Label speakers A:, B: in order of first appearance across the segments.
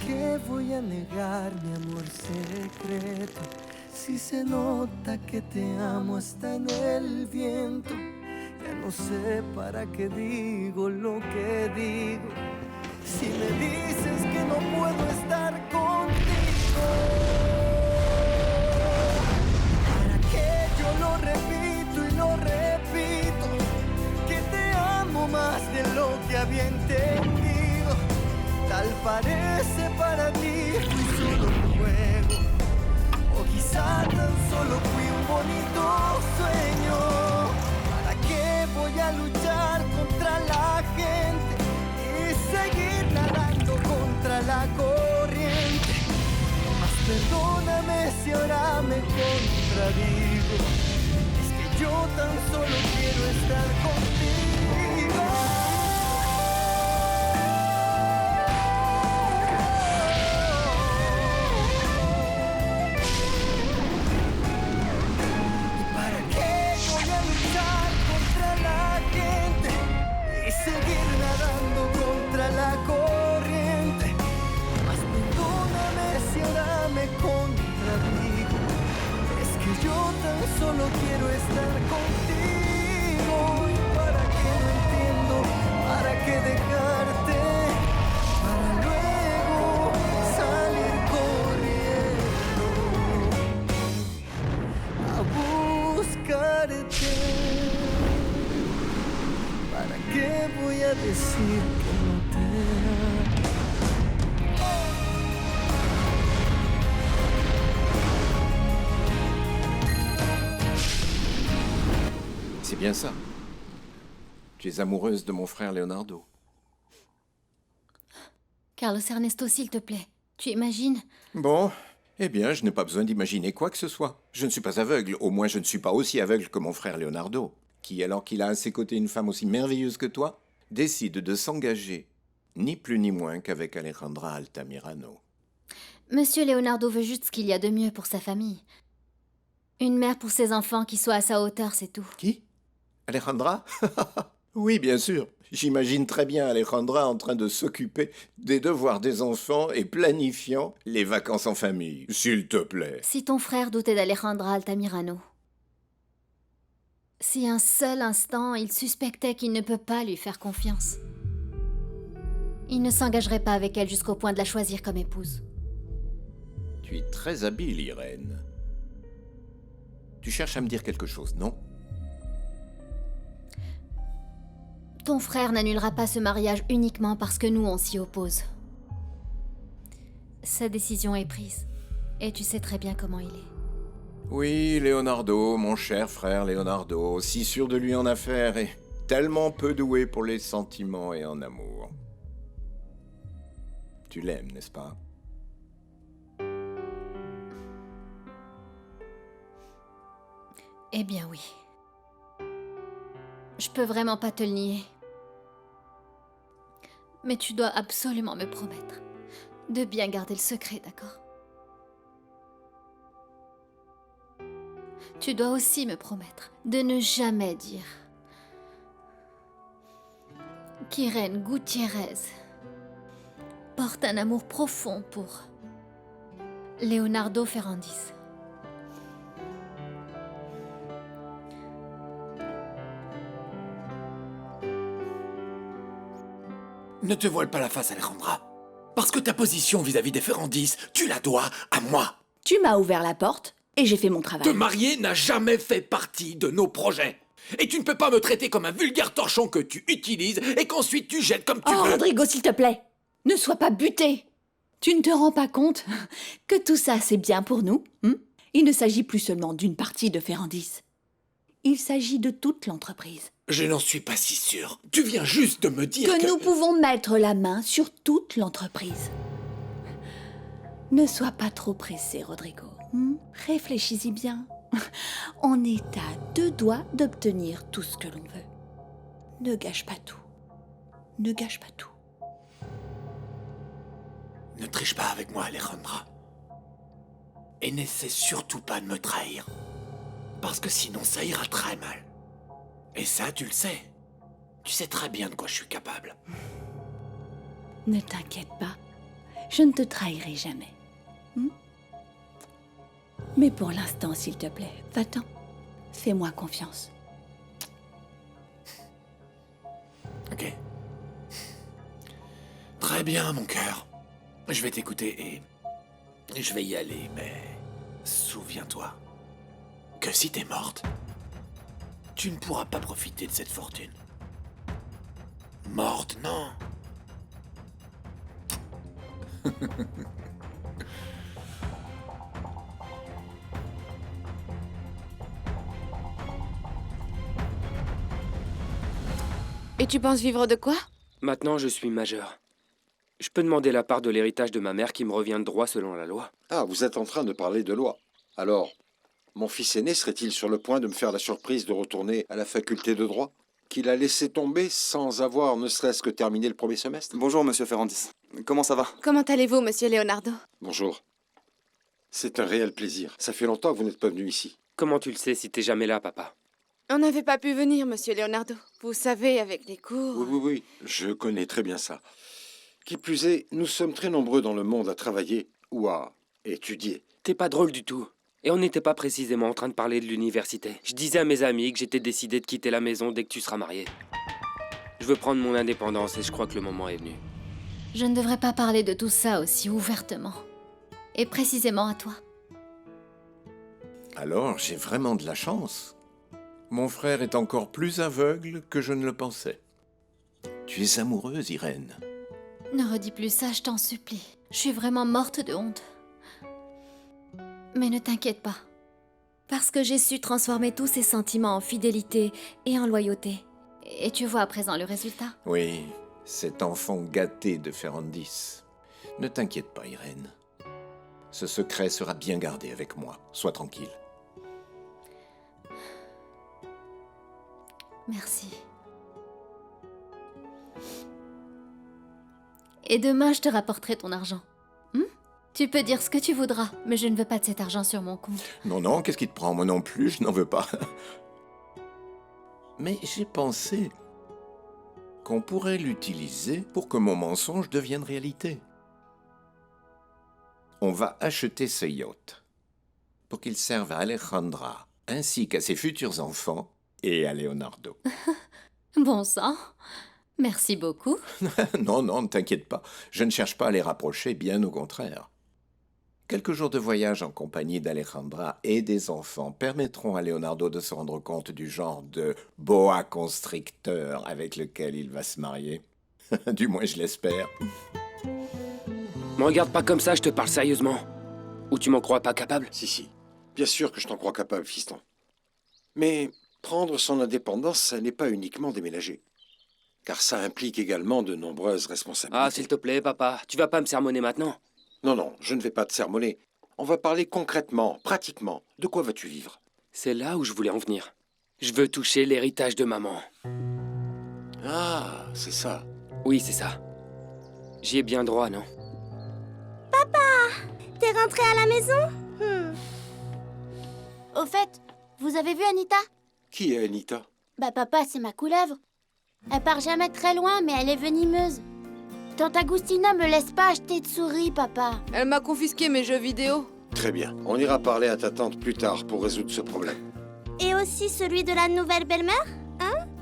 A: qué voy a negar mi amor secreto? Si se nota que te amo hasta en el viento. Ya no sé para qué digo lo que digo. Si me dices que no puedo estar contigo, ¿para qué yo lo repito y lo repito? Que te amo más de lo que había entendido. Tal parece para ti fui solo un juego, o quizá tan solo fui un bonito sueño. ¿Para qué voy a luchar contra la gente y seguir nadando contra la corriente? Mas perdóname si ahora me contradigo. Es que yo tan solo quiero estar contigo. Seguir nadando contra la corriente. Mas perdóname si ahora me contradigo. Es que yo tan solo quiero estar contigo. ¿Y para qué no entiendo? ¿Para qué dejarte? Para luego salir corriendo a buscarte. ¿Para qué voy a decir que no te amo?
B: C'est bien ça. Tu es amoureuse de mon frère Leonardo.
C: Carlos Ernesto, s'il te plaît, tu imagines?
B: Bon, eh bien, je n'ai pas besoin d'imaginer quoi que ce soit. Je ne suis pas aveugle, au moins je ne suis pas aussi aveugle que mon frère Leonardo, qui, alors qu'il a à ses côtés une femme aussi merveilleuse que toi, décide de s'engager, ni plus ni moins qu'avec Alejandra Altamirano.
C: Monsieur Leonardo veut juste ce qu'il y a de mieux pour sa famille. Une mère pour ses enfants qui soit à sa hauteur, c'est tout.
B: Qui? Alejandra? Oui, bien sûr. J'imagine très bien Alejandra en train de s'occuper des devoirs des enfants et planifiant les vacances en famille. S'il te plaît.
C: Si ton frère doutait d'Alejandra Altamirano, si un seul instant il suspectait qu'il ne peut pas lui faire confiance, il ne s'engagerait pas avec elle jusqu'au point de la choisir comme épouse.
B: Tu es très habile, Irène. Tu cherches à me dire quelque chose, non?
C: Ton frère n'annulera pas ce mariage uniquement parce que nous, on s'y oppose. Sa décision est prise. Et tu sais très bien comment il est.
B: Oui, Leonardo, mon cher frère Leonardo, si sûr de lui en affaires et tellement peu doué pour les sentiments et en amour. Tu l'aimes, n'est-ce pas?
C: Eh bien oui. Je peux vraiment pas te le nier. Mais tu dois absolument me promettre de bien garder le secret, d'accord? Tu dois aussi me promettre de ne jamais dire qu'Irène Gutiérrez porte un amour profond pour Leonardo Ferrandis.
D: Ne te voile pas la face, Alejandra. Parce que ta position vis-à-vis des Ferrandis, tu la dois à moi.
E: Tu m'as ouvert la porte et j'ai fait mon travail.
D: Te marier n'a jamais fait partie de nos projets. Et tu ne peux pas me traiter comme un vulgaire torchon que tu utilises et qu'ensuite tu jettes comme tu
E: Oh,
D: veux.
E: Rodrigo, s'il te plaît, ne sois pas buté. Tu ne te rends pas compte que tout ça, c'est bien pour nous, hein? Il ne s'agit plus seulement d'une partie de Ferrandis. Il s'agit de toute l'entreprise.
D: Je n'en suis pas si sûr. Tu viens juste de me dire
E: Que nous pouvons mettre la main sur toute l'entreprise. Ne sois pas trop pressé, Rodrigo. Réfléchis-y bien. On est à 2 doigts d'obtenir tout ce que l'on veut. Ne gâche pas tout. Ne gâche pas tout.
D: Ne triche pas avec moi, Alejandra. Et n'essaie surtout pas de me trahir. Parce que sinon ça ira très mal. Et ça, tu le sais. Tu sais très bien de quoi je suis capable.
E: Ne t'inquiète pas. Je ne te trahirai jamais. Mais pour l'instant, s'il te plaît, va-t'en. Fais-moi confiance.
D: Ok. Très bien, mon cœur. Je vais t'écouter et je vais y aller, mais souviens-toi que si t'es morte, tu ne pourras pas profiter de cette fortune. Morte, non.
F: Et tu penses vivre de quoi?
G: Maintenant, je suis majeur. Je peux demander la part de l'héritage de ma mère qui me revient de droit selon la loi.
H: Ah, vous êtes en train de parler de loi. Alors, mon fils aîné serait-il sur le point de me faire la surprise de retourner à la faculté de droit qu'il a laissé tomber sans avoir ne serait-ce que terminé le premier semestre?
I: Bonjour, monsieur Ferrandis. Comment ça va?
F: Comment allez-vous, monsieur Leonardo?
H: Bonjour. C'est un réel plaisir. Ça fait longtemps que vous n'êtes pas venu ici.
G: Comment tu le sais si t'es jamais là, papa?
F: On n'avait pas pu venir, monsieur Leonardo. Vous savez, avec les cours...
H: Oui, je connais très bien ça. Qui plus est, nous sommes très nombreux dans le monde à travailler ou à étudier.
G: T'es pas drôle du tout. Et on n'était pas précisément en train de parler de l'université. Je disais à mes amis que j'étais décidé de quitter la maison dès que tu seras marié. Je veux prendre mon indépendance et je crois que le moment est venu.
C: Je ne devrais pas parler de tout ça aussi ouvertement. Et précisément à toi.
B: Alors, j'ai vraiment de la chance. Mon frère est encore plus aveugle que je ne le pensais. Tu es amoureuse, Irène.
C: Ne redis plus ça, je t'en supplie. Je suis vraiment morte de honte. Mais ne t'inquiète pas. Parce que j'ai su transformer tous ces sentiments en fidélité et en loyauté. Et tu vois à présent le résultat.
B: Oui, cet enfant gâté de Ferrandis. Ne t'inquiète pas, Irène. Ce secret sera bien gardé avec moi. Sois tranquille.
C: Merci. Et demain, je te rapporterai ton argent. Tu peux dire ce que tu voudras, mais je ne veux pas de cet argent sur mon compte.
B: Non, qu'est-ce qui te prend? Moi non plus, je n'en veux pas. Mais j'ai pensé qu'on pourrait l'utiliser pour que mon mensonge devienne réalité. On va acheter ce yacht pour qu'il serve à Alejandra, ainsi qu'à ses futurs enfants et à Leonardo.
C: Bon sang. Merci beaucoup.
B: Non, ne t'inquiète pas. Je ne cherche pas à les rapprocher, bien au contraire. Quelques jours de voyage en compagnie d'Alejandra et des enfants permettront à Leonardo de se rendre compte du genre de boa constricteur avec lequel il va se marier. Du moins, je l'espère.
G: Me regarde pas comme ça, je te parle sérieusement. Ou tu m'en crois pas capable?
H: Si. Bien sûr que je t'en crois capable, fiston. Mais prendre son indépendance, ça n'est pas uniquement déménager. Car ça implique également de nombreuses responsabilités.
G: Ah, s'il te plaît, papa, tu vas pas me sermonner maintenant?
H: Non, je ne vais pas te sermonner. On va parler concrètement, pratiquement. De quoi vas-tu vivre?
G: C'est là où je voulais en venir. Je veux toucher l'héritage de maman.
H: Ah, c'est ça.
G: Oui, c'est ça. J'y ai bien droit, non?
J: T'es rentré à la maison? Au fait, vous avez vu Anita?
H: Qui est Anita?
J: Bah papa, c'est ma couleuvre. Elle part jamais très loin, mais elle est venimeuse. Tante Agustina me laisse pas acheter de souris, papa.
F: Elle m'a confisqué mes jeux vidéo.
H: Très bien. On ira parler à ta tante plus tard pour résoudre ce problème.
J: Et aussi celui de la nouvelle belle-mère?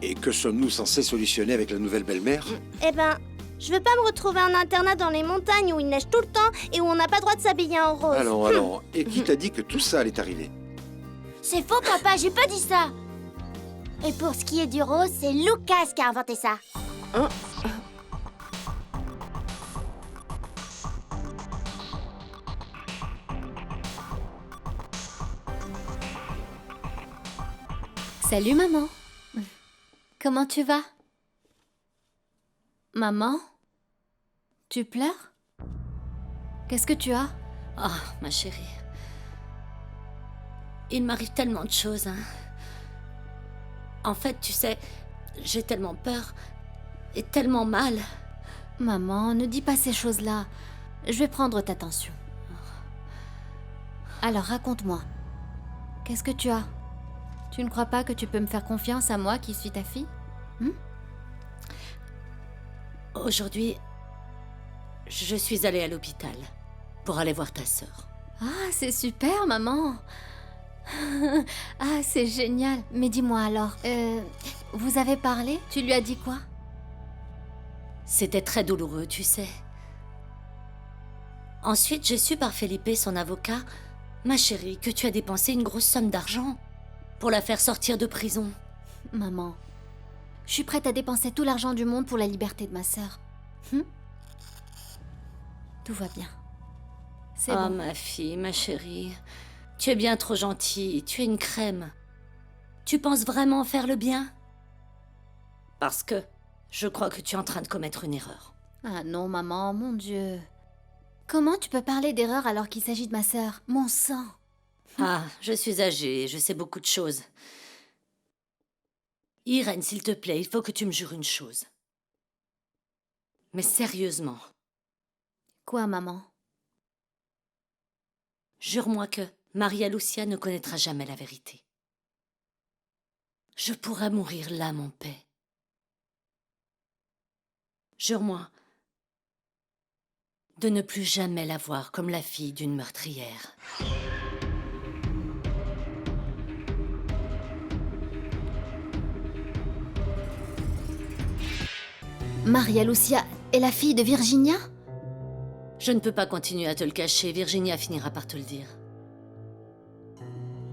H: Et que sommes-nous censés solutionner avec la nouvelle belle-mère?
J: Eh ben, je veux pas me retrouver en internat dans les montagnes où il neige tout le temps et où on n'a pas le droit de s'habiller en rose.
H: Allons. Et qui t'a dit que tout ça allait arriver?
J: C'est faux, papa, j'ai pas dit ça. Et pour ce qui est du rose, c'est Lucas qui a inventé ça.
C: Salut, maman. Comment tu vas? Maman? Tu pleures? Qu'est-ce que tu as?
E: Oh, ma chérie. Il m'arrive tellement de choses, hein. En fait, tu sais, j'ai tellement peur et tellement mal.
C: Maman, ne dis pas ces choses-là. Je vais prendre ta tension. Alors, raconte-moi. Qu'est-ce que tu as? Tu ne crois pas que tu peux me faire confiance à moi qui suis ta fille?
E: Aujourd'hui,
K: Je suis allée à l'hôpital pour aller voir ta sœur.
C: Ah, c'est super, maman. Ah, c'est génial. Mais dis-moi alors, vous avez parlé? Tu lui as dit quoi?
K: C'était très douloureux, tu sais. Ensuite, j'ai su par Felipe, son avocat, ma chérie, que tu as dépensé une grosse somme d'argent pour la faire sortir de prison.
C: Maman, je suis prête à dépenser tout l'argent du monde pour la liberté de ma sœur. Tout va bien. C'est
K: Oh,
C: bon.
K: ma fille, ma chérie, tu es bien trop gentille, tu es une crème. Tu penses vraiment faire le bien? Parce que je crois que tu es en train de commettre une erreur.
C: Ah non, maman, mon Dieu. Comment tu peux parler d'erreur alors qu'il s'agit de ma sœur? Mon sang.
K: Ah, je suis âgée, je sais beaucoup de choses. Irène, s'il te plaît, il faut que tu me jures une chose. Mais sérieusement,
C: Quoi, maman?
K: jure-moi que Maria Lucia ne connaîtra jamais la vérité. Je pourrais mourir l'âme en paix. Jure-moi de ne plus jamais la voir comme la fille d'une meurtrière.
C: Maria Lucia est la fille de Virginia?
K: Je ne peux pas continuer à te le cacher, Virginia finira par te le dire.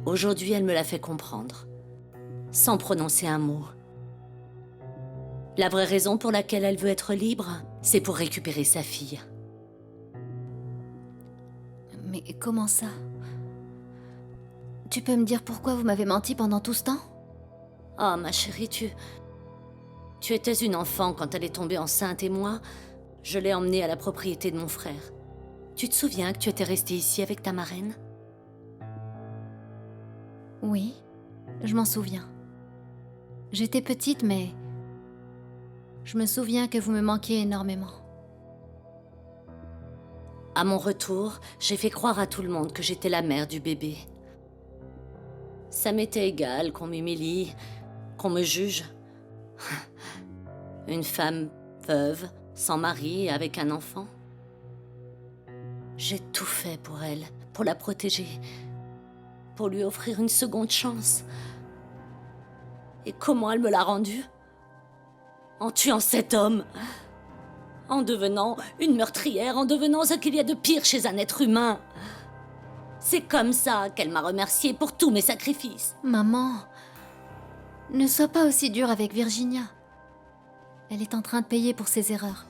K: Aujourd'hui, elle me l'a fait comprendre, sans prononcer un mot. La vraie raison pour laquelle elle veut être libre, c'est pour récupérer sa fille.
C: Mais comment ça? Tu peux me dire pourquoi vous m'avez menti pendant tout ce temps?
K: Oh, ma chérie, tu étais une enfant quand elle est tombée enceinte et moi, je l'ai emmenée à la propriété de mon frère. Tu te souviens que tu étais restée ici avec ta marraine?
C: Oui, je m'en souviens. J'étais petite, mais je me souviens que vous me manquiez énormément.
K: À mon retour, j'ai fait croire à tout le monde que j'étais la mère du bébé. Ça m'était égal qu'on m'humilie, qu'on me juge. Une femme veuve, sans mari et avec un enfant. J'ai tout fait pour elle, pour la protéger, pour lui offrir une seconde chance. Et comment elle me l'a rendue? En tuant cet homme, en devenant une meurtrière, en devenant ce qu'il y a de pire chez un être humain. C'est comme ça qu'elle m'a remerciée pour tous mes sacrifices.
C: Maman, ne sois pas aussi dure avec Virginia. Elle est en train de payer pour ses erreurs.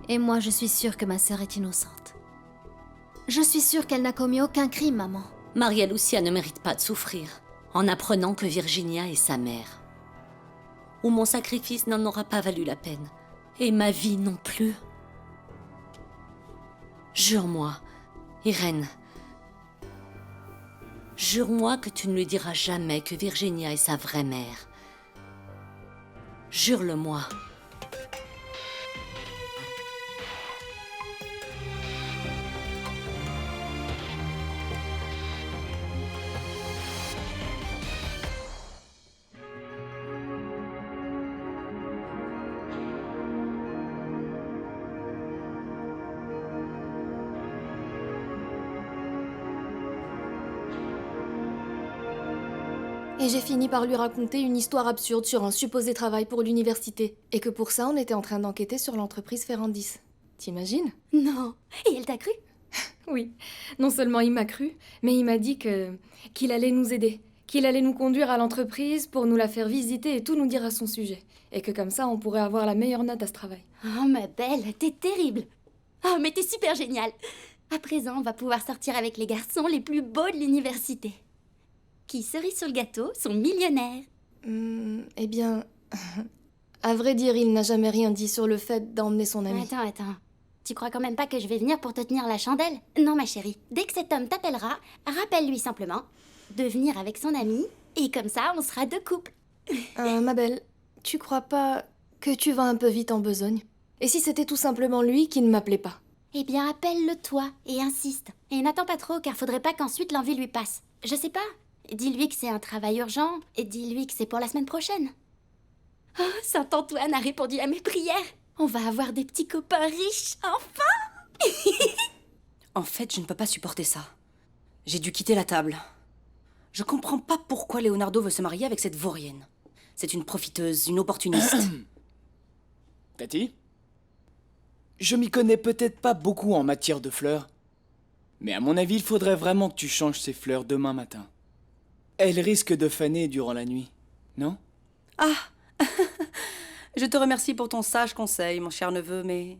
C: Et moi, je suis sûre que ma sœur est innocente. Je suis sûre qu'elle n'a commis aucun crime, maman.
K: Maria Lucia ne mérite pas de souffrir en apprenant que Virginia est sa mère. Ou mon sacrifice n'en aura pas valu la peine. Et ma vie non plus. Jure-moi, Irène. Jure-moi que tu ne lui diras jamais que Virginia est sa vraie mère. Jure-le-moi.
L: Et j'ai fini par lui raconter une histoire absurde sur un supposé travail pour l'université. Et que pour ça, on était en train d'enquêter sur l'entreprise Ferrandis. T'imagines?
J: Non. Et elle t'a cru?
L: Oui. Non seulement il m'a cru, mais il m'a dit qu'il allait nous aider. Qu'il allait nous conduire à l'entreprise pour nous la faire visiter et tout nous dire à son sujet. Et que comme ça, on pourrait avoir la meilleure note à ce travail.
J: Oh, ma belle, t'es terrible. Oh, mais t'es super géniale. À présent, on va pouvoir sortir avec les garçons les plus beaux de l'université. Qui, cerise sur le gâteau, sont millionnaires.
L: Eh bien... à vrai dire, il n'a jamais rien dit sur le fait d'emmener son ami.
J: Attends. Tu crois quand même pas que je vais venir pour te tenir la chandelle? Non, ma chérie. Dès que cet homme t'appellera, rappelle-lui simplement de venir avec son ami, et comme ça, on sera deux couples.
L: Ma belle, tu crois pas que tu vas un peu vite en besogne? Et si c'était tout simplement lui qui ne m'appelait pas?
J: Eh bien, appelle-le toi et insiste. Et n'attends pas trop, car faudrait pas qu'ensuite l'envie lui passe. Je sais pas. Dis-lui que c'est un travail urgent, et dis-lui que c'est pour la semaine prochaine. Oh, Saint-Antoine a répondu à mes prières. On va avoir des petits copains riches, enfin.
M: En fait, je ne peux pas supporter ça. J'ai dû quitter la table. Je comprends pas pourquoi Leonardo veut se marier avec cette vaurienne. C'est une profiteuse, une opportuniste.
N: Tati? Je m'y connais peut-être pas beaucoup en matière de fleurs. Mais à mon avis, il faudrait vraiment que tu changes ces fleurs demain matin. Elles risquent de faner durant la nuit, non?
M: Ah. Je te remercie pour ton sage conseil, mon cher neveu, mais...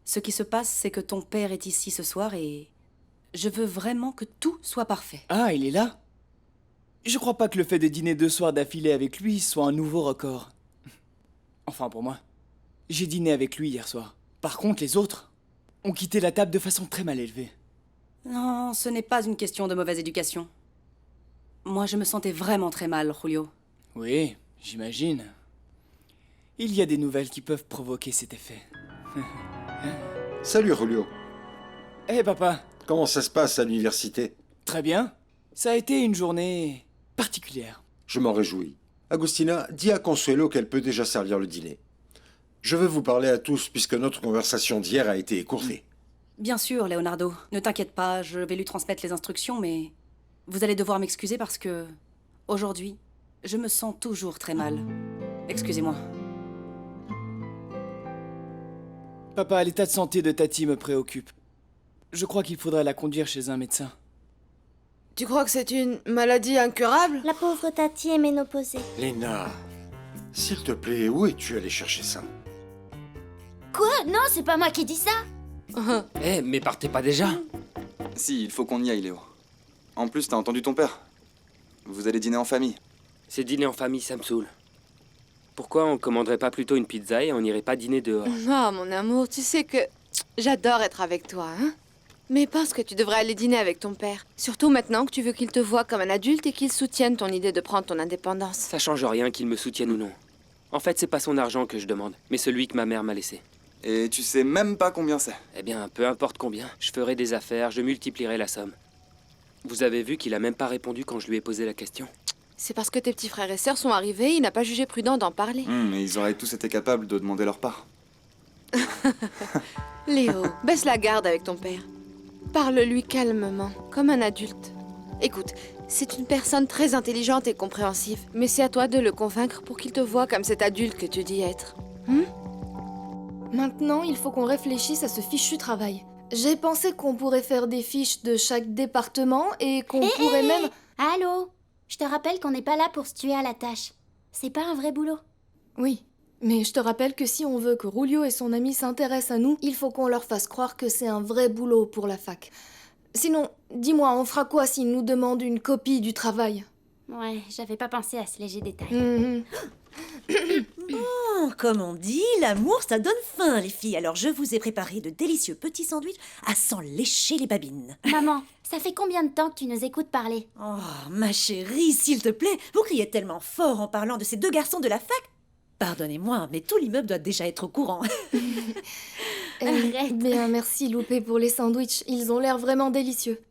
M: Ce qui se passe, c'est que ton père est ici ce soir et... Je veux vraiment que tout soit parfait.
N: Ah, il est là? Je crois pas que le fait de dîner 2 soirs d'affilée avec lui soit un nouveau record. Enfin, pour moi. J'ai dîné avec lui hier soir. Par contre, les autres ont quitté la table de façon très mal élevée.
M: Non, ce n'est pas une question de mauvaise éducation. Moi, je me sentais vraiment très mal, Julio.
N: Oui, j'imagine. Il y a des nouvelles qui peuvent provoquer cet effet.
H: Salut, Julio.
N: Hé, papa.
H: Comment ça se passe à l'université?
N: Très bien. Ça a été une journée particulière.
H: Je m'en réjouis. Agustina, dis à Consuelo qu'elle peut déjà servir le dîner. Je veux vous parler à tous puisque notre conversation d'hier a été écourtée.
M: Bien sûr, Leonardo. Ne t'inquiète pas, je vais lui transmettre les instructions, mais... Vous allez devoir m'excuser parce que... Aujourd'hui, je me sens toujours très mal. Excusez-moi.
N: Papa, l'état de santé de Tati me préoccupe. Je crois qu'il faudrait la conduire chez un médecin.
F: Tu crois que c'est une maladie incurable?
J: La pauvre Tati est ménopausée.
H: Lena, s'il te plaît, où es-tu allé chercher ça?
J: Quoi? Non, c'est pas moi qui dis ça.
G: Eh, mais partez pas déjà?
I: Si, il faut qu'on y aille, Léo. En plus, t'as entendu ton père. Vous allez dîner en famille.
G: Ces dîners en famille, ça me saoule. Pourquoi on commanderait pas plutôt une pizza et on n'irait pas dîner dehors?
F: Oh, mon amour, tu sais que j'adore être avec toi, hein? Mais pense que tu devrais aller dîner avec ton père. Surtout maintenant que tu veux qu'il te voie comme un adulte et qu'il soutienne ton idée de prendre ton indépendance.
G: Ça change rien qu'il me soutienne ou non. En fait, c'est pas son argent que je demande, mais celui que ma mère m'a laissé.
I: Et tu sais même pas combien c'est.
G: Eh bien, peu importe combien, je ferai des affaires, je multiplierai la somme. Vous avez vu qu'il a même pas répondu quand je lui ai posé la question?
F: C'est parce que tes petits frères et sœurs sont arrivés, il n'a pas jugé prudent d'en parler.
I: Mais ils auraient tous été capables de demander leur part.
F: Léo, baisse la garde avec ton père. Parle-lui calmement, comme un adulte. Écoute, c'est une personne très intelligente et compréhensive, mais c'est à toi de le convaincre pour qu'il te voie comme cet adulte que tu dis être.
L: Maintenant, il faut qu'on réfléchisse à ce fichu travail. J'ai pensé qu'on pourrait faire des fiches de chaque département et qu'on pourrait même...
J: Allô? Je te rappelle qu'on n'est pas là pour se tuer à la tâche. C'est pas un vrai boulot.
L: Oui, mais je te rappelle que si on veut que Julio et son ami s'intéressent à nous, il faut qu'on leur fasse croire que c'est un vrai boulot pour la fac. Sinon, dis-moi, on fera quoi s'ils nous demandent une copie du travail?
J: Ouais, j'avais pas pensé à ce léger détail.
O: Oh, comme on dit, l'amour, ça donne faim, les filles. Alors je vous ai préparé de délicieux petits sandwichs à s'en lécher les babines.
J: Maman, ça fait combien de temps que tu nous écoutes parler?
O: Oh, ma chérie, s'il te plaît, vous criez tellement fort en parlant de ces 2 garçons de la fac. Pardonnez-moi, mais tout l'immeuble doit déjà être au courant.
J: Arrête.
L: Bien, merci Loupé pour les sandwichs. Ils ont l'air vraiment délicieux.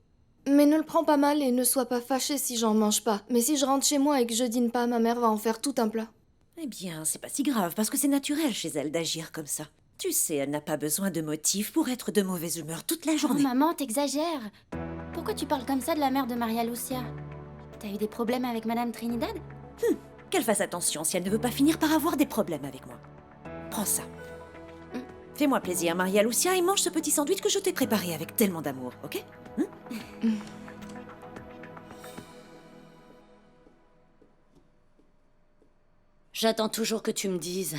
L: Mais ne le prends pas mal et ne sois pas fâché si j'en mange pas. Mais si je rentre chez moi et que je dîne pas, ma mère va en faire tout un plat.
O: Eh bien, c'est pas si grave, parce que c'est naturel chez elle d'agir comme ça. Tu sais, elle n'a pas besoin de motifs pour être de mauvaise humeur toute la journée.
J: Oh, maman, t'exagères. Pourquoi tu parles comme ça de la mère de Maria Lucia? T'as eu des problèmes avec Madame Trinidad?
O: Qu'elle fasse attention si elle ne veut pas finir par avoir des problèmes avec moi. Prends ça. Fais-moi plaisir, Maria Lucia, et mange ce petit sandwich que je t'ai préparé avec tellement d'amour, ok?
K: J'attends toujours que tu me dises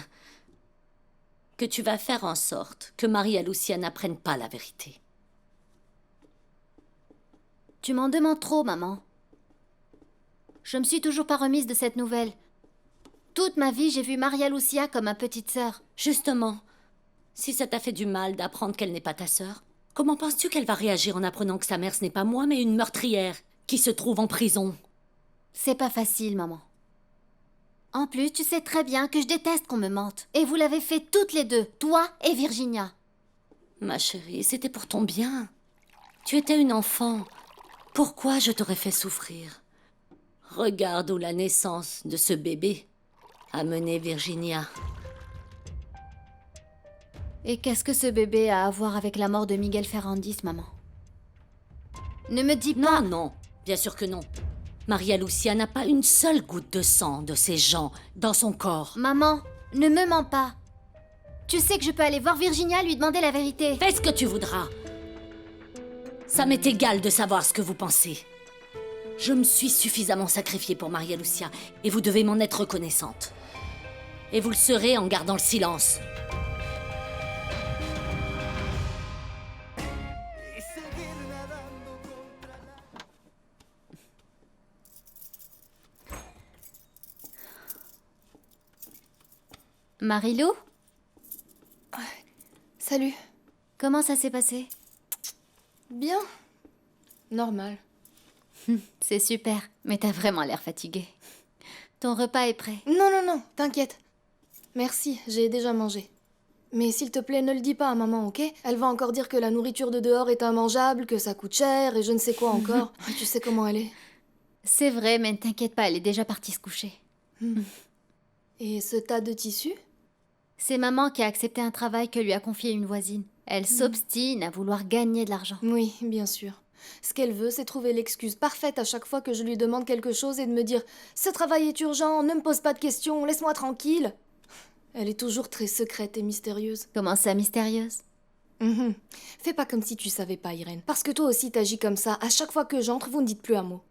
K: que tu vas faire en sorte que Maria Lucia n'apprenne pas la vérité.
C: Tu m'en demandes trop, maman. Je me suis toujours pas remise de cette nouvelle. Toute ma vie, j'ai vu Maria Lucia comme ma petite sœur.
K: Justement, si ça t'a fait du mal d'apprendre qu'elle n'est pas ta sœur, comment penses-tu qu'elle va réagir en apprenant que sa mère, ce n'est pas moi, mais une meurtrière qui se trouve en prison?
C: C'est pas facile, maman. En plus, tu sais très bien que je déteste qu'on me mente. Et vous l'avez fait toutes les deux, toi et Virginia.
K: Ma chérie, c'était pour ton bien. Tu étais une enfant. Pourquoi je t'aurais fait souffrir? Regarde où la naissance de ce bébé a mené Virginia.
C: Et qu'est-ce que ce bébé a à voir avec la mort de Miguel Ferrandis, maman? Ne me dis pas...
K: Non, non, bien sûr que non. Maria Lucia n'a pas une seule goutte de sang de ces gens dans son corps.
C: Maman, ne me mens pas. Tu sais que je peux aller voir Virginia, lui demander la vérité.
K: Fais ce que tu voudras. Ça m'est égal de savoir ce que vous pensez. Je me suis suffisamment sacrifiée pour Maria Lucia et vous devez m'en être reconnaissante. Et vous le serez en gardant le silence.
C: Marilou?
L: Salut.
C: Comment ça s'est passé?
L: Bien. Normal.
C: C'est super, mais t'as vraiment l'air fatiguée. Ton repas est prêt.
L: Non, non, non, t'inquiète. Merci, j'ai déjà mangé. Mais s'il te plaît, ne le dis pas à maman, ok? Elle va encore dire que la nourriture de dehors est immangeable, que ça coûte cher et je ne sais quoi encore. Tu sais comment elle est.
C: C'est vrai, mais ne t'inquiète pas, elle est déjà partie se coucher.
L: Et ce tas de tissus?
C: C'est maman qui a accepté un travail que lui a confié une voisine. Elle s'obstine à vouloir gagner de l'argent.
L: Oui, bien sûr. Ce qu'elle veut, c'est trouver l'excuse parfaite à chaque fois que je lui demande quelque chose et de me dire « Ce travail est urgent, ne me pose pas de questions, laisse-moi tranquille !» Elle est toujours très secrète et mystérieuse.
C: Comment ça, mystérieuse?
L: Fais pas comme si tu savais pas, Irène. Parce que toi aussi t'agis comme ça. À chaque fois que j'entre, vous ne dites plus un mot.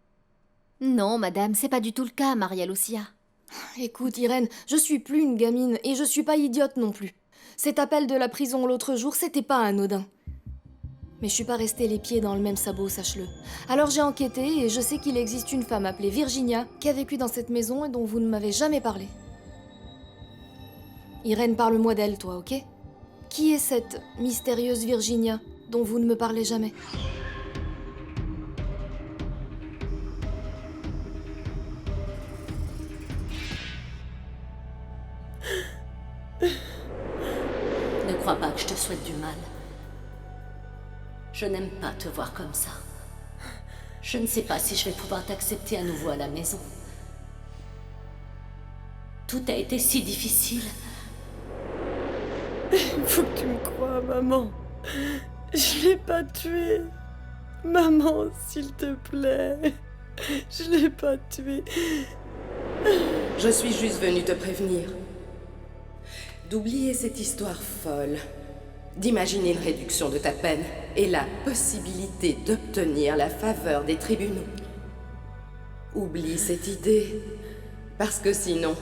C: Non, madame, c'est pas du tout le cas, Maria Lucia.
L: Écoute, Irène, je suis plus une gamine et je suis pas idiote non plus. Cet appel de la prison l'autre jour, c'était pas anodin. Mais je suis pas restée les pieds dans le même sabot, sache-le. Alors j'ai enquêté et je sais qu'il existe une femme appelée Virginia qui a vécu dans cette maison et dont vous ne m'avez jamais parlé. Irène, parle-moi d'elle, toi, ok? Qui est cette mystérieuse Virginia dont vous ne me parlez jamais?
K: Ne crois pas que je te souhaite du mal. Je n'aime pas te voir comme ça. Je ne sais pas si je vais pouvoir t'accepter à nouveau à la maison. Tout a été si difficile.
P: Il faut que tu me crois, maman. Je l'ai pas tué. Maman, s'il te plaît. Je l'ai pas tué.
Q: Je suis juste venue te prévenir. D'oublier cette histoire folle. D'imaginer une réduction de ta peine et la possibilité d'obtenir la faveur des tribunaux. Oublie cette idée, parce que sinon,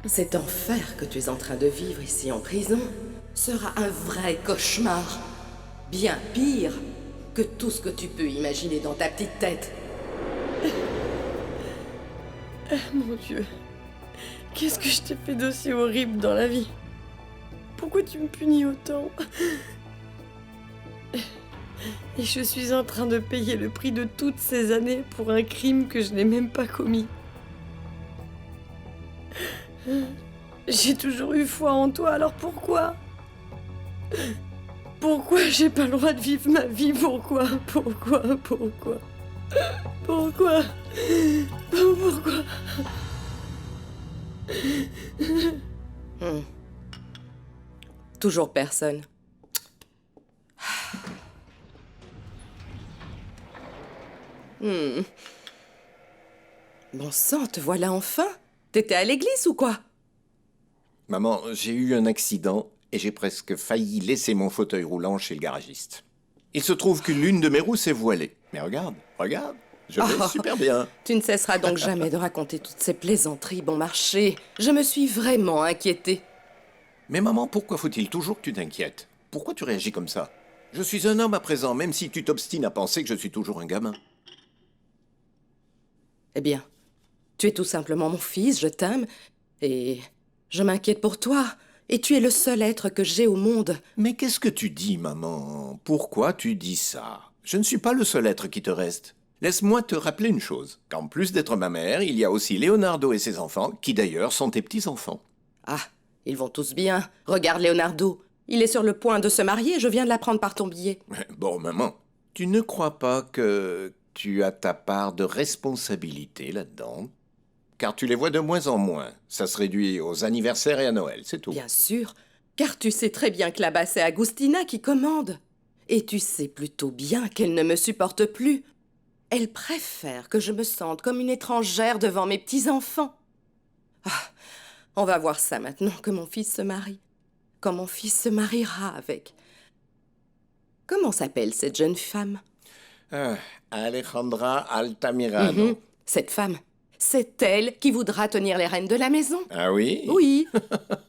Q: cet enfer que tu es en train de vivre ici en prison sera un vrai cauchemar, bien pire que tout ce que tu peux imaginer dans ta petite tête.
P: Mon Dieu, qu'est-ce que je t'ai fait d'aussi horrible dans la vie? Pourquoi tu me punis autant? Et je suis en train de payer le prix de toutes ces années pour un crime que je n'ai même pas commis. J'ai toujours eu foi en toi, alors pourquoi? Pourquoi j'ai pas le droit de vivre ma vie? Pourquoi? Pourquoi?
Q: Toujours personne. Bon sang, te voilà enfin? T'étais à l'église ou quoi?
B: Maman, j'ai eu un accident et j'ai presque failli laisser mon fauteuil roulant chez le garagiste. Il se trouve que l'une de mes roues s'est voilée. Mais regarde, je vais super bien.
Q: Tu ne cesseras donc jamais de raconter toutes ces plaisanteries bon marché. Je me suis vraiment inquiétée.
B: Mais maman, pourquoi faut-il toujours que tu t'inquiètes? Pourquoi tu réagis comme ça? Je suis un homme à présent, même si tu t'obstines à penser que je suis toujours un gamin.
Q: Eh bien, tu es tout simplement mon fils, je t'aime, et je m'inquiète pour toi. Et tu es le seul être que j'ai au monde.
B: Mais qu'est-ce que tu dis, maman? Pourquoi tu dis ça? Je ne suis pas le seul être qui te reste. Laisse-moi te rappeler une chose, qu'en plus d'être ma mère, il y a aussi Leonardo et ses enfants, qui d'ailleurs sont tes petits-enfants.
Q: Ah, ils vont tous bien. Regarde Leonardo. Il est sur le point de se marier, je viens de l'apprendre par ton billet.
B: Bon, maman, tu ne crois pas que tu as ta part de responsabilité là-dedans? Car tu les vois de moins en moins. Ça se réduit aux anniversaires et à Noël, c'est tout.
Q: Bien sûr, Car tu sais très bien que là-bas, c'est Agustina qui commande. Et tu sais plutôt bien qu'elle ne me supporte plus. Elle préfère que je me sente comme une étrangère devant mes petits-enfants. Ah, on va voir ça maintenant que mon fils se marie. Quand mon fils se mariera avec... Comment s'appelle cette jeune femme?
B: Alejandra Altamirano.
Q: Cette femme, c'est elle qui voudra tenir les rênes de la maison.
B: Ah oui?
Q: Oui.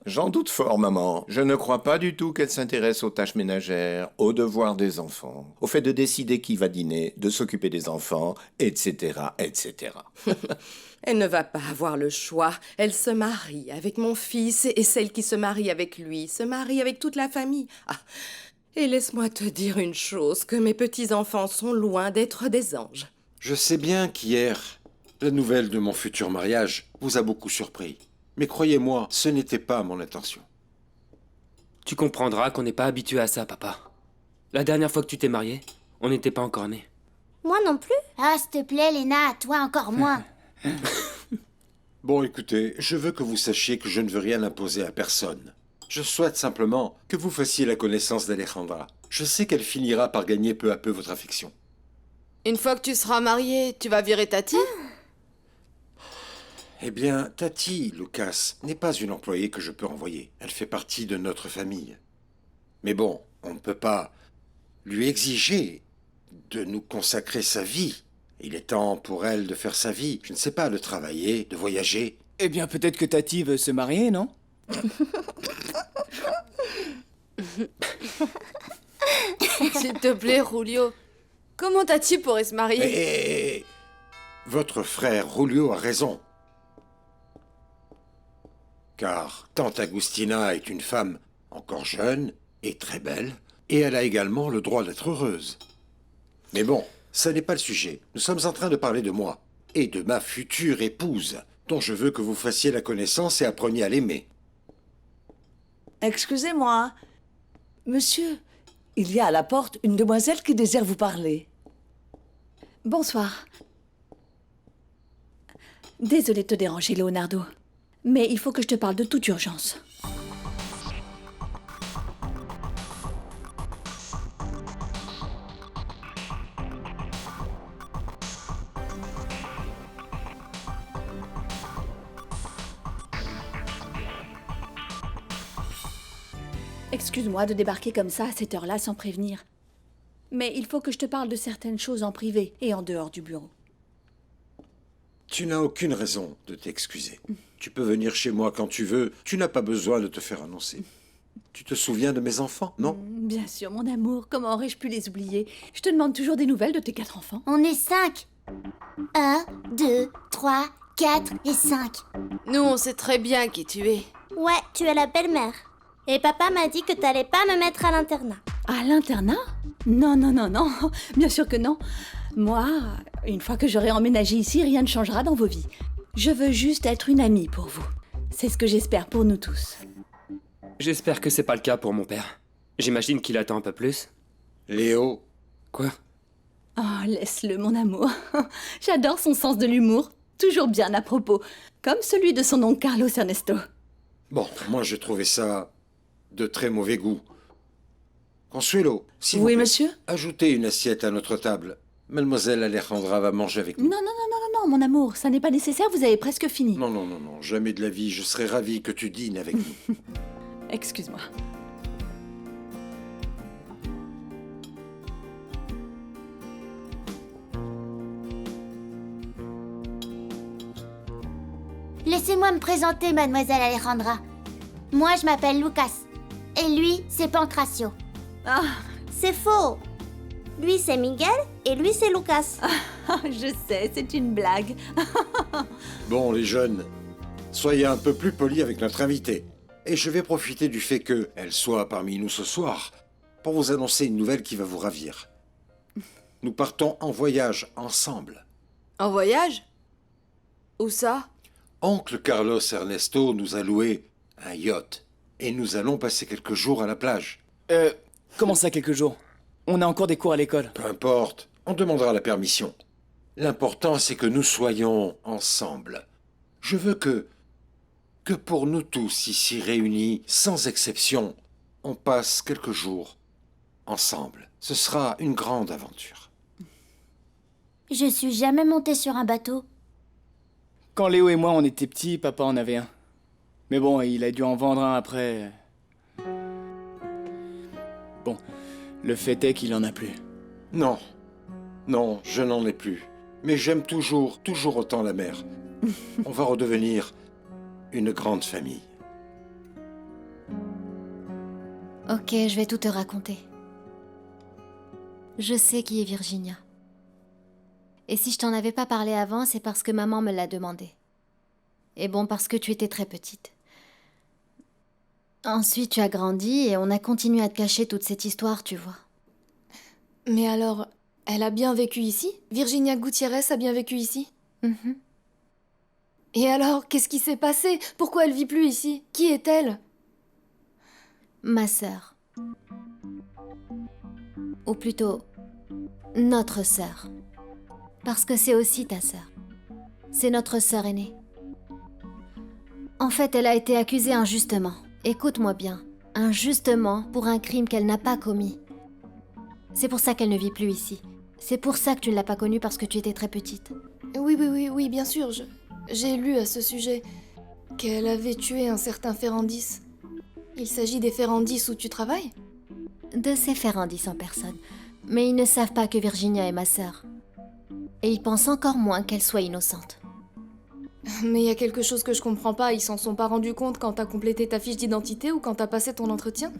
B: J'en doute fort, maman. Je ne crois pas du tout qu'elle s'intéresse aux tâches ménagères, aux devoirs des enfants, au fait de décider qui va dîner, de s'occuper des enfants, etc., etc.
Q: Elle ne va pas avoir le choix. Elle se marie avec mon fils et celle qui se marie avec lui se marie avec toute la famille. Ah, et laisse-moi te dire une chose, que mes petits-enfants sont loin d'être des anges.
H: Je sais bien qu'hier, la nouvelle de mon futur mariage vous a beaucoup surpris. Mais croyez-moi, ce n'était pas mon intention.
G: Tu comprendras qu'on n'est pas habitué à ça, papa. La dernière fois que tu t'es marié, on n'était pas encore nés.
J: Moi non plus. Ah, s'il te plaît, Léna, toi encore moins.
H: Bon, écoutez, je veux que vous sachiez que je ne veux rien imposer à personne. Je souhaite simplement que vous fassiez la connaissance d'Alejandra. Je sais qu'elle finira par gagner peu à peu votre affection.
F: Une fois que tu seras marié, tu vas virer Tati?
H: Eh bien, Tati, Lucas, n'est pas une employée que je peux envoyer. Elle fait partie de notre famille. Mais bon, on ne peut pas lui exiger de nous consacrer sa vie. Il est temps pour elle de faire sa vie. Je ne sais pas, de travailler, de voyager.
N: Eh bien, peut-être que Tati veut se marier, non?
F: S'il te plaît, Julio. Comment Tati pourrait se marier?
H: Et votre frère Julio a raison. Car tante Agustina est une femme encore jeune et très belle, et elle a également le droit d'être heureuse. Mais bon, ça n'est pas le sujet. Nous sommes en train de parler de moi et de ma future épouse, dont je veux que vous fassiez la connaissance et appreniez à l'aimer.
O: Excusez-moi. Monsieur, il y a à la porte une demoiselle qui désire vous parler.
E: Bonsoir. Désolée de te déranger, Leonardo. Mais il faut que je te parle de toute urgence. Excuse-moi de débarquer comme ça à cette heure-là sans prévenir. Mais il faut que je te parle de certaines choses en privé et en dehors du bureau.
H: Tu n'as aucune raison de t'excuser. Tu peux venir chez moi quand tu veux. Tu n'as pas besoin de te faire annoncer. Tu te souviens de mes enfants, non?
E: Bien sûr, mon amour. Comment aurais-je pu les oublier? Je te demande toujours des nouvelles de tes 4 enfants.
J: On est 5. 1, 2, 3, 4 et 5.
F: Nous, on sait très bien qui tu es.
J: Ouais, tu es la belle-mère. Et papa m'a dit que t'allais pas me mettre à l'internat.
E: À l'internat? Non, non, non, non. Bien sûr que non. Moi, une fois que j'aurai emménagé ici, rien ne changera dans vos vies. Je veux juste être une amie pour vous. C'est ce que j'espère pour nous tous.
G: J'espère que c'est pas le cas pour mon père. J'imagine qu'il attend un peu plus.
H: Léo.
G: Quoi?
E: Oh, laisse-le, mon amour. J'adore son sens de l'humour. Toujours bien à propos. Comme celui de son oncle Carlos Ernesto.
H: Bon, moi j'ai trouvé ça de très mauvais goût. Consuelo, s'il vous
O: Oui,
H: plaît,
O: monsieur?
H: ajoutez une assiette à notre table. Mademoiselle Alejandra va manger avec nous.
E: Non, non, non, non, non, non, mon amour. Ça n'est pas nécessaire, vous avez presque fini.
H: Non, non, non, non, jamais de la vie. Je serais ravi que tu dînes avec nous.
E: Excuse-moi.
J: Laissez-moi me présenter, mademoiselle Alejandra. Moi, je m'appelle Lucas. Et lui, c'est Pancracio.
E: Ah,
J: c'est faux. Lui, c'est Miguel et lui, c'est Lucas.
E: Je sais, c'est une blague.
H: Bon, les jeunes, soyez un peu plus polis avec notre invitée. Et je vais profiter du fait qu'elle soit parmi nous ce soir pour vous annoncer une nouvelle qui va vous ravir. Nous partons en voyage ensemble.
F: En voyage? Où ça?
H: Oncle Carlos Ernesto nous a loué un yacht et nous allons passer quelques jours à la plage.
N: Comment ça, quelques jours? On a encore des cours à l'école.
H: Peu importe, on demandera la permission. L'important, c'est que nous soyons ensemble. Je veux que que pour nous tous ici réunis, sans exception, on passe quelques jours ensemble. Ce sera une grande aventure.
J: Je suis jamais montée sur un bateau.
N: Quand Léo et moi on était petits, papa en avait un. Mais bon, il a dû en vendre un après. Bon, le fait est qu'il en a plus.
H: Non, non, je n'en ai plus. Mais j'aime toujours autant la mer. On va redevenir une grande famille.
C: Ok, je vais tout te raconter. Je sais qui est Virginia. Et si je t'en avais pas parlé avant, c'est parce que maman me l'a demandé. Et bon, parce que tu étais très petite. Ensuite, tu as grandi et on a continué à te cacher toute cette histoire, tu vois.
L: Mais alors, elle a bien vécu ici? Virginia Gutiérrez a bien vécu ici?
C: Mhm.
L: Et alors, qu'est-ce qui s'est passé? Pourquoi elle vit plus ici? Qui est-elle?
C: Ma sœur. Ou plutôt, notre sœur. Parce que c'est aussi ta sœur. C'est notre sœur aînée. En fait, elle a été accusée injustement. Écoute-moi bien. Injustement pour un crime qu'elle n'a pas commis. C'est pour ça qu'elle ne vit plus ici. C'est pour ça que tu ne l'as pas connue parce que tu étais très petite.
L: Oui, bien sûr. J'ai lu à ce sujet qu'elle avait tué un certain Ferrandis. Il s'agit des Ferrandis où tu travailles?
C: De ces Ferrandis en personne. Mais ils ne savent pas que Virginia est ma sœur. Et ils pensent encore moins qu'elle soit innocente.
L: Mais il y a quelque chose que je comprends pas. Ils s'en sont pas rendus compte quand t'as complété ta fiche d'identité ou quand t'as passé ton entretien?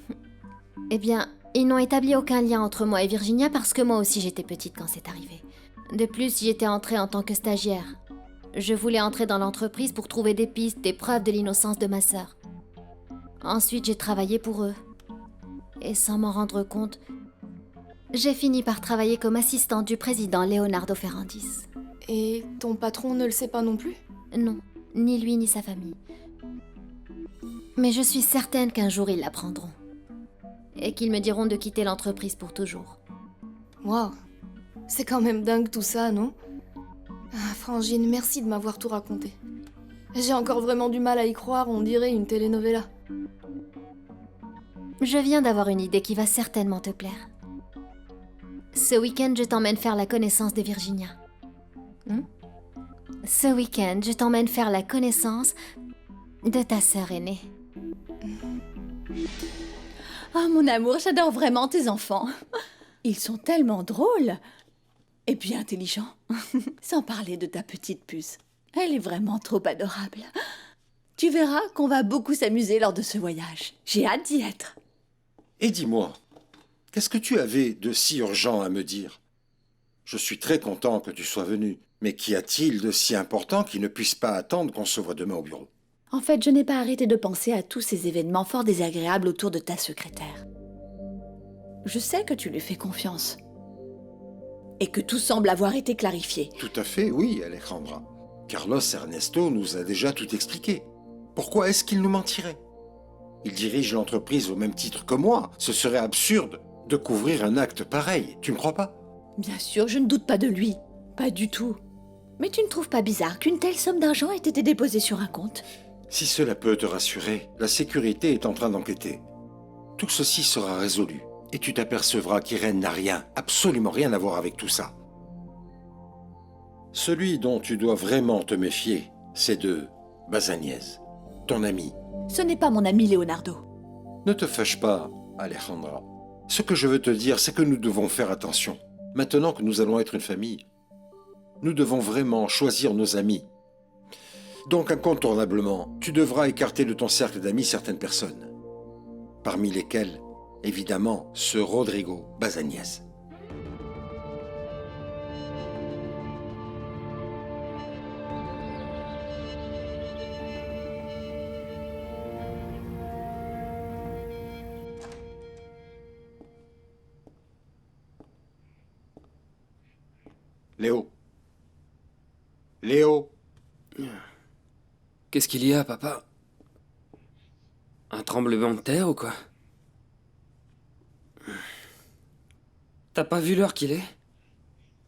C: Eh bien, ils n'ont établi aucun lien entre moi et Virginia parce que moi aussi j'étais petite quand c'est arrivé. De plus, j'y étais entrée en tant que stagiaire. Je voulais entrer dans l'entreprise pour trouver des pistes, des preuves de l'innocence de ma sœur. Ensuite, j'ai travaillé pour eux. Et sans m'en rendre compte, j'ai fini par travailler comme assistante du président Leonardo Ferrandis.
L: Et ton patron ne le sait pas non plus?
C: Non, ni lui ni sa famille. Mais je suis certaine qu'un jour ils l'apprendront. Et qu'ils me diront de quitter l'entreprise pour toujours.
L: Waouh, c'est quand même dingue tout ça, non? Ah, Frangine, merci de m'avoir tout raconté. J'ai encore vraiment du mal à y croire, on dirait une telenovela.
C: Je viens d'avoir une idée qui va certainement te plaire. Ce week-end, je t'emmène faire la connaissance de Virginia. Ce week-end, je t'emmène faire la connaissance de ta sœur aînée.
E: Oh mon amour, j'adore vraiment tes enfants. Ils sont tellement drôles et puis intelligents. Sans parler de ta petite puce. Elle est vraiment trop adorable. Tu verras qu'on va beaucoup s'amuser lors de ce voyage. J'ai hâte d'y être.
H: Et dis-moi, qu'est-ce que tu avais de si urgent à me dire? Je suis très content que tu sois venu, mais qu'y a-t-il de si important qui ne puisse pas attendre qu'on se voit demain au bureau?
E: En fait, je n'ai pas arrêté de penser à tous ces événements fort désagréables autour de ta secrétaire. Je sais que tu lui fais confiance. Et que tout semble avoir été clarifié.
H: Tout à fait, oui, Alejandra. Carlos Ernesto nous a déjà tout expliqué. Pourquoi est-ce qu'il nous mentirait? Il dirige l'entreprise au même titre que moi. Ce serait absurde de couvrir un acte pareil, tu ne crois pas?
E: Bien sûr, je ne doute pas de lui. Pas du tout. Mais tu ne trouves pas bizarre qu'une telle somme d'argent ait été déposée sur un compte?
H: Si cela peut te rassurer, la sécurité est en train d'enquêter. Tout ceci sera résolu. Et tu t'apercevras qu'Irène n'a rien, absolument rien à voir avec tout ça. Celui dont tu dois vraiment te méfier, c'est de Bazaniez, ton ami.
E: Ce n'est pas mon ami Leonardo.
H: Ne te fâche pas, Alejandra. Ce que je veux te dire, c'est que nous devons faire attention. Maintenant que nous allons être une famille, nous devons vraiment choisir nos amis. Donc incontournablement, tu devras écarter de ton cercle d'amis certaines personnes. Parmi lesquelles, évidemment, ce Rodrigo Bazaniez. Léo. Léo.
G: Qu'est-ce qu'il y a, papa? Un tremblement de terre ou quoi? T'as pas vu l'heure qu'il est?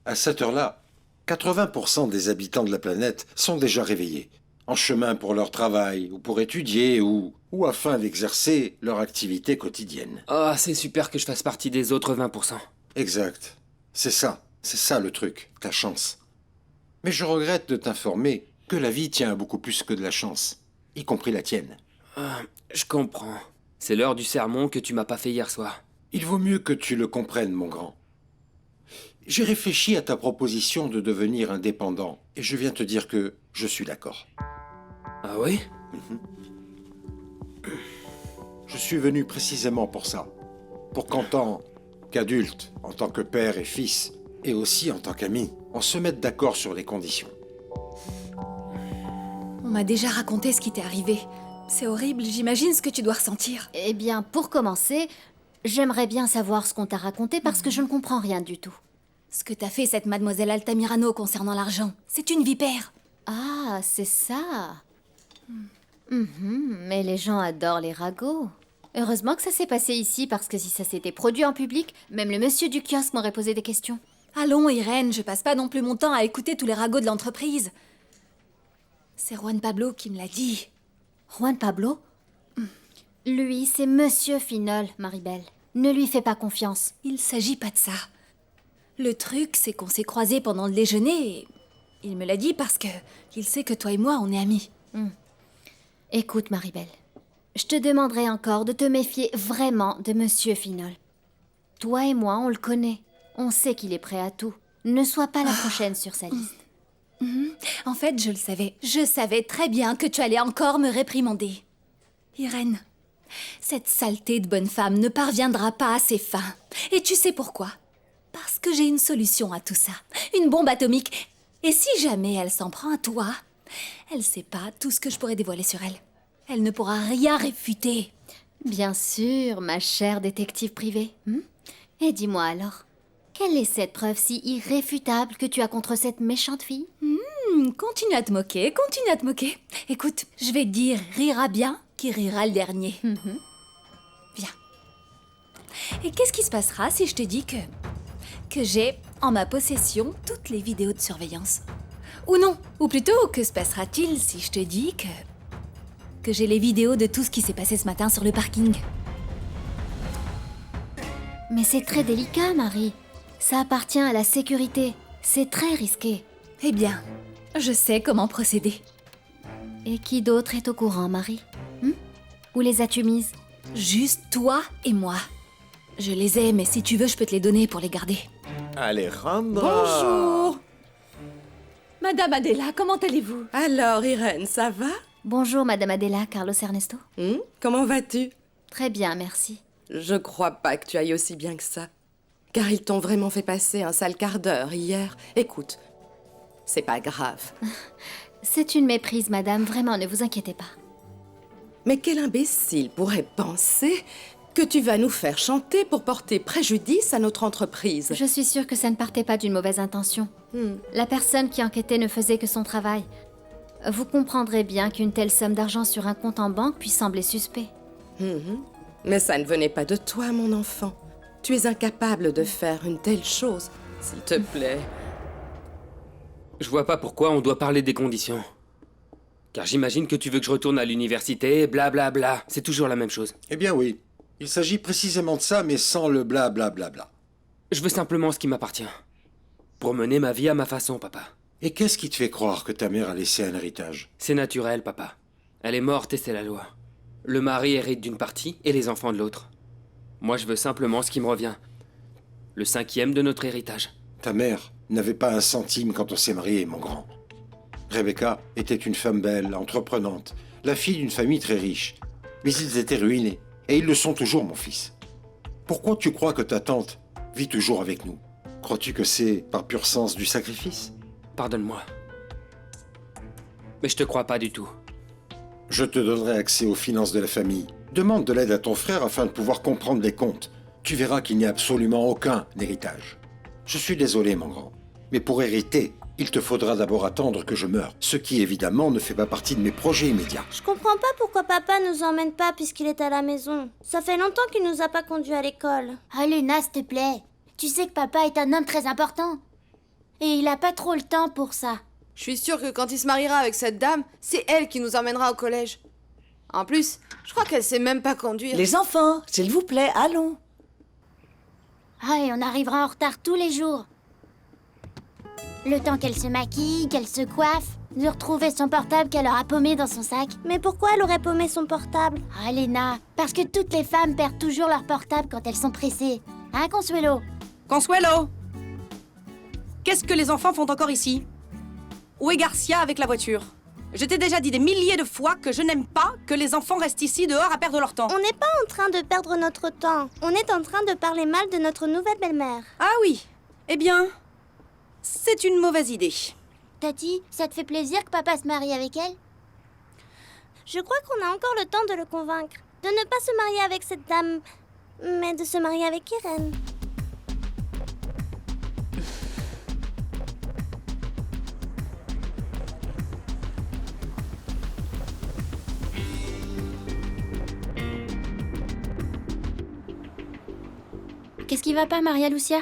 H: À cette heure-là, 80% des habitants de la planète sont déjà réveillés. en chemin pour leur travail, ou pour étudier, ou afin d'exercer leur activité quotidienne.
G: Ah, c'est super que je fasse partie des autres 20%.
H: Exact. C'est ça le truc, ta chance. Mais je regrette de t'informer que la vie tient à beaucoup plus que de la chance, y compris la tienne.
G: Ah, je comprends. C'est l'heure du sermon que tu m'as pas fait hier soir.
H: Il vaut mieux que tu le comprennes, mon grand. J'ai réfléchi à ta proposition de devenir indépendant, et je viens te dire que je suis d'accord.
G: Ah oui?
H: Je suis venu précisément pour ça. Pour qu'en tant qu'adulte, en tant que père et fils, et aussi en tant qu'ami, on se mette d'accord sur les conditions.
E: On m'a déjà raconté ce qui t'est arrivé. C'est horrible, j'imagine ce que tu dois ressentir.
C: Eh bien, pour commencer, j'aimerais bien savoir ce qu'on t'a raconté parce que je ne comprends rien du tout.
E: Ce que t'as fait cette mademoiselle Altamirano concernant l'argent, c'est une vipère.
C: Ah, c'est ça. Mais les gens adorent les ragots. Heureusement que ça s'est passé ici, parce que si ça s'était produit en public, même le monsieur du kiosque m'aurait posé des questions.
E: Allons, Irène, je passe pas non plus mon temps à écouter tous les ragots de l'entreprise. C'est Juan Pablo qui me l'a dit.
C: Juan Pablo? Lui, c'est monsieur Finol, Maribel. Ne lui fais pas confiance.
E: Il s'agit pas de ça. Le truc, c'est qu'on s'est croisés pendant le déjeuner et il me l'a dit parce que il sait que toi et moi, on est amis.
C: Écoute, Maribel, je te demanderai encore de te méfier vraiment de monsieur Finol. Toi et moi, on le connaît. On sait qu'il est prêt à tout. Ne sois pas la prochaine sur sa liste.
E: En fait, je le savais. Je savais très bien que tu allais encore me réprimander. Irène, cette saleté de bonne femme ne parviendra pas à ses fins. Et tu sais pourquoi? Parce que j'ai une solution à tout ça. Une bombe atomique. Et si jamais elle s'en prend à toi, elle sait pas tout ce que je pourrais dévoiler sur elle. Elle ne pourra rien réfuter.
C: Bien sûr, ma chère détective privée. Et dis-moi alors, quelle est cette preuve si irréfutable que tu as contre cette méchante fille?
E: Continue à te moquer, continue à te moquer. Écoute, je vais te dire, rira bien qui rira le dernier. Viens. Et qu'est-ce qui se passera si je te dis que j'ai en ma possession toutes les vidéos de surveillance? Ou non, ou plutôt, que se passera-t-il si je te dis que j'ai les vidéos de tout ce qui s'est passé ce matin sur le parking?
C: Mais c'est très délicat, Marie. Ça appartient à la sécurité. C'est très risqué.
E: Eh bien, je sais comment procéder.
C: Et qui d'autre est au courant, Marie? Où les as-tu mises?
E: Juste toi et moi. Je les ai, mais si tu veux, je peux te les donner pour les garder.
B: Alejandra!
Q: Bonjour.
E: Madame Adela, comment allez-vous?
Q: Alors, Irène, ça va?
C: Bonjour, Madame Adela, Carlos Ernesto.
Q: Comment vas-tu?
C: Très bien, merci.
Q: Je crois pas que tu ailles aussi bien que ça. Car ils t'ont vraiment fait passer un sale quart d'heure hier. Écoute, c'est pas grave.
C: C'est une méprise, madame. Vraiment, ne vous inquiétez pas.
Q: Mais quel imbécile pourrait penser que tu vas nous faire chanter pour porter préjudice à notre entreprise?
C: Je suis sûre que ça ne partait pas d'une mauvaise intention. La personne qui enquêtait ne faisait que son travail. Vous comprendrez bien qu'une telle somme d'argent sur un compte en banque puisse sembler suspect.
Q: Mais ça ne venait pas de toi, mon enfant. Tu es incapable de faire une telle chose. S'il te plaît.
G: Je vois pas pourquoi on doit parler des conditions. Car j'imagine que tu veux que je retourne à l'université, blablabla. C'est toujours la même chose.
H: Eh bien oui. Il s'agit précisément de ça, mais sans le blablabla.
G: Je veux simplement ce qui m'appartient. Pour mener ma vie à ma façon, papa.
H: Et qu'est-ce qui te fait croire que ta mère a laissé un héritage?
G: C'est naturel, papa. Elle est morte et c'est la loi. Le mari hérite d'une partie et les enfants de l'autre. Moi, je veux simplement ce qui me revient. Le 5e de notre héritage.
H: Ta mère n'avait pas un centime quand on s'est mariés, mon grand. Rebecca était une femme belle, entreprenante, la fille d'une famille très riche. Mais ils étaient ruinés. Et ils le sont toujours, mon fils. Pourquoi tu crois que ta tante vit toujours avec nous? Crois-tu que c'est par pur sens du sacrifice?
G: Pardonne-moi. Mais je te crois pas du tout.
H: Je te donnerai accès aux finances de la famille. Demande de l'aide à ton frère afin de pouvoir comprendre les comptes. Tu verras qu'il n'y a absolument aucun héritage. Je suis désolé, mon grand. Mais pour hériter, il te faudra d'abord attendre que je meure. Ce qui, évidemment, ne fait pas partie de mes projets immédiats.
R: Je comprends pas pourquoi papa nous emmène pas puisqu'il est à la maison. Ça fait longtemps qu'il nous a pas conduits à l'école.
J: Ah, Luna, s'il te plaît. Tu sais que papa est un homme très important. Et il a pas trop le temps pour ça.
F: Je suis sûre que quand il se mariera avec cette dame, c'est elle qui nous emmènera au collège. En plus, je crois qu'elle sait même pas conduire.
O: Les enfants, s'il vous plaît, allons.
R: Ah, et on arrivera en retard tous les jours. Le temps qu'elle se maquille, qu'elle se coiffe, de retrouver son portable qu'elle aura paumé dans son sac. Mais pourquoi elle aurait paumé son portable? Ah, Léna, parce que toutes les femmes perdent toujours leur portable quand elles sont pressées. Hein, Consuelo?
M: Consuelo! Qu'est-ce que les enfants font encore ici? Où est Garcia avec la voiture? Je t'ai déjà dit des milliers de fois que je n'aime pas que les enfants restent ici dehors à perdre leur temps.
R: On n'est pas en train de perdre notre temps. On est en train de parler mal de notre nouvelle belle-mère.
M: Ah oui. Eh bien, c'est une mauvaise idée.
R: Tati, ça te fait plaisir que papa se marie avec elle? Je crois qu'on a encore le temps de le convaincre. De ne pas se marier avec cette dame, mais de se marier avec Irène. Qu'est-ce qui va pas, Maria Lucia?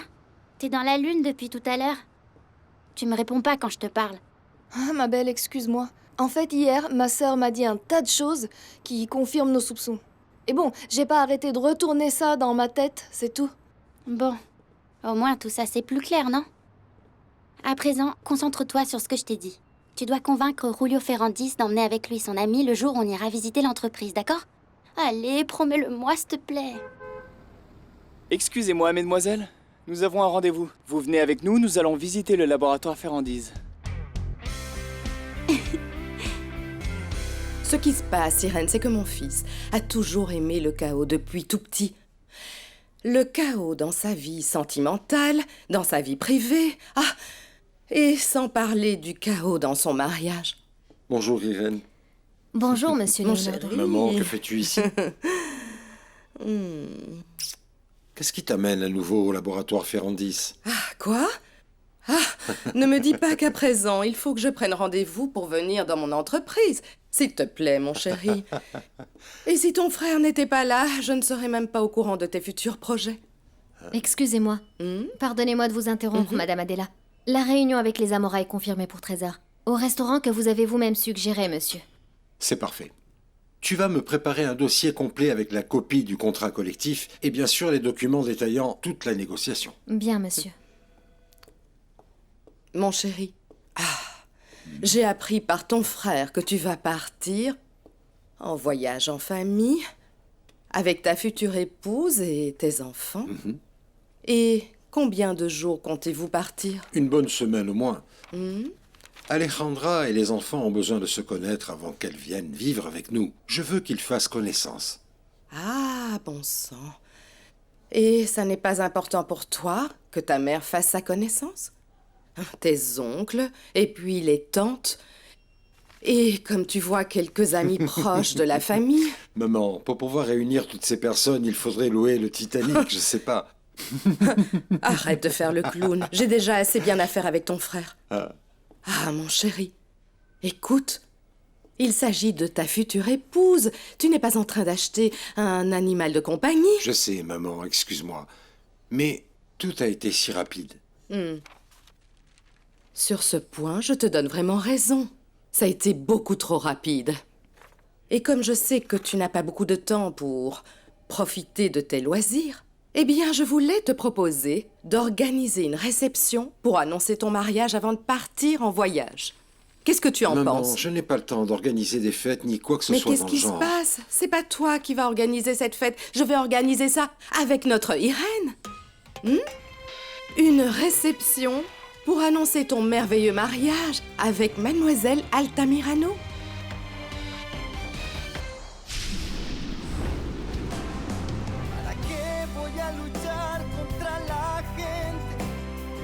R: T'es dans la lune depuis tout à l'heure. Tu me réponds pas quand je te parle.
L: Ah, ma belle, excuse-moi. En fait, hier, ma sœur m'a dit un tas de choses qui confirment nos soupçons. Et bon, j'ai pas arrêté de retourner ça dans ma tête, c'est tout.
R: Bon, au moins tout ça c'est plus clair, non? À présent, concentre-toi sur ce que je t'ai dit. Tu dois convaincre Julio Ferrandis d'emmener avec lui son ami le jour où on ira visiter l'entreprise, d'accord? Allez, promets-le-moi, s'il te plaît.
N: Excusez-moi, mesdemoiselles. Nous avons un rendez-vous. Vous venez avec nous, nous allons visiter le laboratoire Ferrandise.
Q: Ce qui se passe, Irène, c'est que mon fils a toujours aimé le chaos depuis tout petit. Le chaos dans sa vie sentimentale, dans sa vie privée. Ah, et sans parler du chaos dans son mariage.
H: Bonjour, Irène.
C: Bonjour, monsieur
Q: Mon
C: Leonardo.
Q: chéri.
H: Maman, que fais-tu ici? Qu'est-ce qui t'amène à nouveau au laboratoire Ferrandis?
Q: Ah, quoi? Ah, ne me dis pas qu'à présent, il faut que je prenne rendez-vous pour venir dans mon entreprise. S'il te plaît, mon chéri. Et si ton frère n'était pas là, je ne serais même pas au courant de tes futurs projets.
C: Excusez-moi. Pardonnez-moi de vous interrompre, Madame Adela. La réunion avec les Amora est confirmée pour 13h. Au restaurant que vous avez vous-même suggéré, monsieur.
H: C'est parfait. Tu vas me préparer un dossier complet avec la copie du contrat collectif et bien sûr les documents détaillant toute la négociation.
C: Bien, monsieur.
Q: Mon chéri, j'ai appris par ton frère que tu vas partir en voyage en famille avec ta future épouse et tes enfants. Et combien de jours comptez-vous partir?
H: Une bonne semaine au moins. Alejandra et les enfants ont besoin de se connaître avant qu'elles viennent vivre avec nous. Je veux qu'ils fassent connaissance.
Q: Ah, bon sang. Et ça n'est pas important pour toi que ta mère fasse sa connaissance? Tes oncles, et puis les tantes, et comme tu vois, quelques amis proches de la famille.
H: Maman, pour pouvoir réunir toutes ces personnes, il faudrait louer le Titanic, je sais pas.
Q: Arrête de faire le clown. J'ai déjà assez bien à faire avec ton frère. Ah, mon chéri, écoute, il s'agit de ta future épouse. Tu n'es pas en train d'acheter un animal de compagnie.
H: Je sais, maman, excuse-moi. Mais tout a été si rapide.
Q: Sur ce point, je te donne vraiment raison. Ça a été beaucoup trop rapide. Et comme je sais que tu n'as pas beaucoup de temps pour profiter de tes loisirs, eh bien, je voulais te proposer d'organiser une réception pour annoncer ton mariage avant de partir en voyage. Qu'est-ce que tu en
H: Maman,
Q: penses?
H: je n'ai pas le temps d'organiser des fêtes ni quoi que ce soit
Q: Mais
H: dans
Q: qu'est-ce
H: le
Q: qui
H: genre.
Q: se passe? C'est pas toi qui vas organiser cette fête. Je vais organiser ça avec notre Irène. Une réception pour annoncer ton merveilleux mariage avec Mademoiselle Altamirano.
A: ¿Para qué voy a luchar contra la gente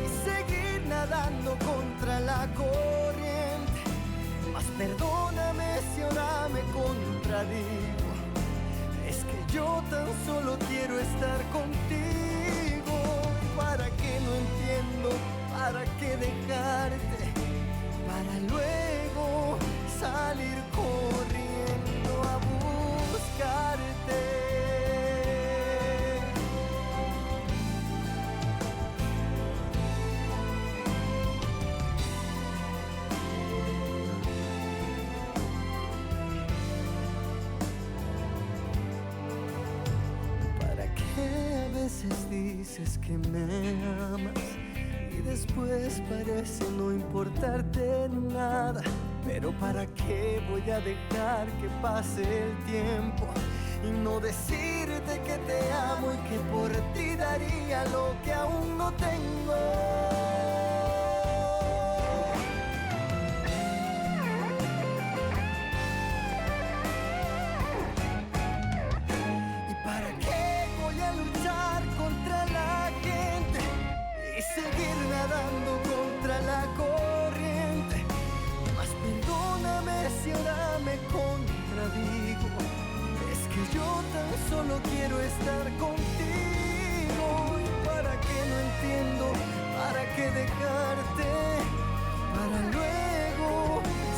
A: y seguir nadando contra la corriente? Mas perdóname si ahora me contradigo. Es que yo tan solo quiero estar contigo. ¿Para qué no entiendo? ¿Para qué dejarte? Para luego salir corriendo a buscarte. dices que me amas y después parece no importarte nada. Pero ¿para qué voy a dejar que pase el tiempo y no decirte que te amo y que por ti daría lo que aún no tengo? ¿Y para qué voy a luchar contra la gente y seguir nadando contra la corriente? Mas perdóname si ahora me contradigo. Es que yo tan solo quiero estar contigo. ¿Y para qué no entiendo? ¿Para qué dejarte? Para luego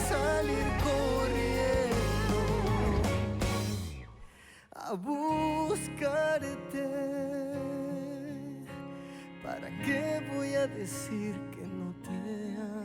A: salir corriendo a buscarte. ¿Para qué voy a decir que no te amo?